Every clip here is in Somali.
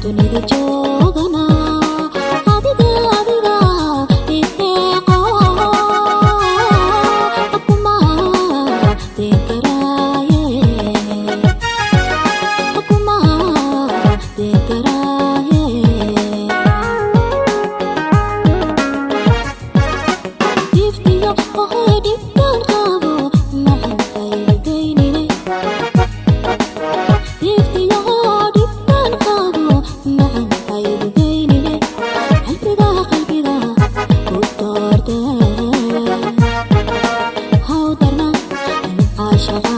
dunida joogana adiga adiga deeqo akuma deeqaraye akuma deeqaraye iftiyo hoy dibtan qabo macan qaydaynine iftiyo dibtan qabo macan qaydaynine qalbiga qalbiga ku doorte hawdarna ashaqa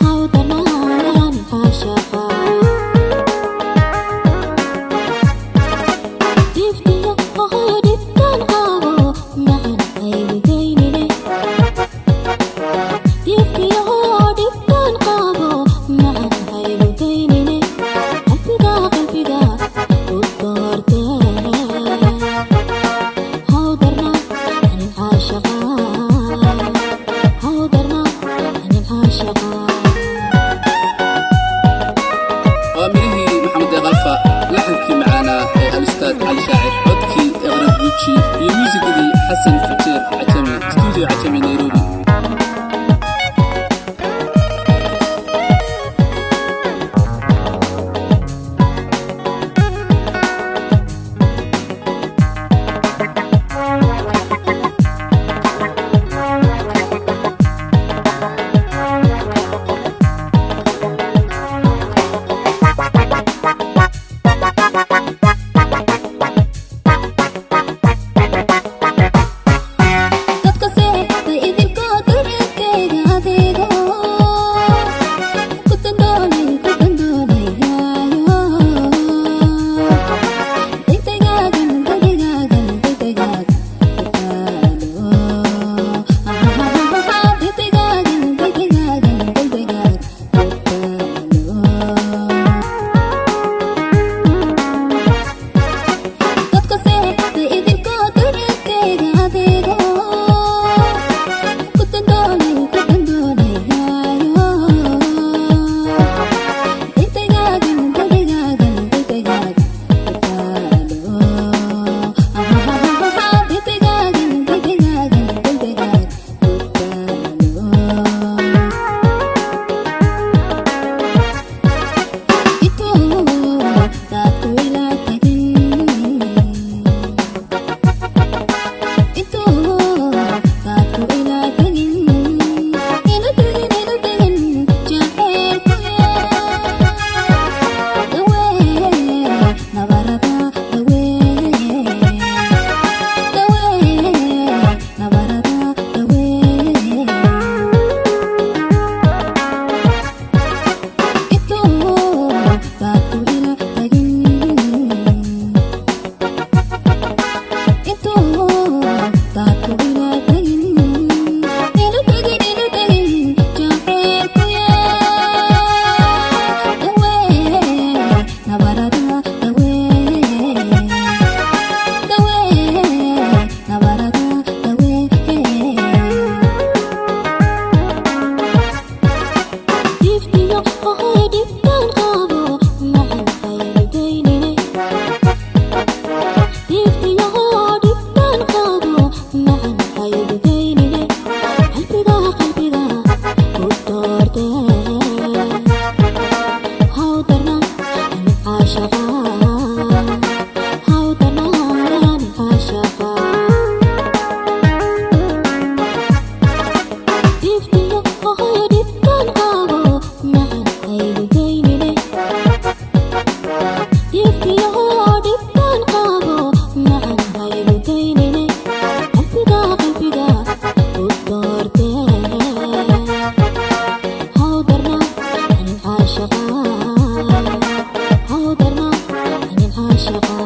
hawdarna ashaqa iftiyo hoy dibtan qabo macan qaydaynine iftiyo dibtan qabo macan qaydaynine qalbiga qalbiga ku doorte hawdarna ashaqa hawdarna ashaqa وأمره محمد غلفة لحنكي معانا الأستاذ علي شاعر عدكي إغرب بوتشي ميوزك دي حسن فتير عجمي استوديو عجمي نيروبي dadka seexda idinko dareenkayga adeego ku dandoonayaayo degdegaagan degdegaagan degdegaagan degdegaagan degdegaagan degdegaagan dadka seexda idinko dareenkayga adeego ku dandoonayaayo degdegaagan degdegaagan degdegaagan degdegaagan degdegaagan degdegaagan itu dadku ila tagin itu dadku ila tagin ila tagin jaceelku dawe nabarada dawe nabarada dawe itu dadku ila tagin itu dadku ila tagin ila tagin jaceelku dawe nabarada dawe nabarada dawe iftiyo hoy dibtan qabo macan qaydaynine iftiyo dibtan qabo macan qaydaynine qalbiga qalbiga ku doorte hawdarna ashaqa hawdarna ashaqa iftiyo hoy dibtan qabo macan qaydaynine iftiyo dibtan qabo macan qaydaynine qalbiga qalbiga ku doorte hawdarna ashaqa hawdarna ashaqa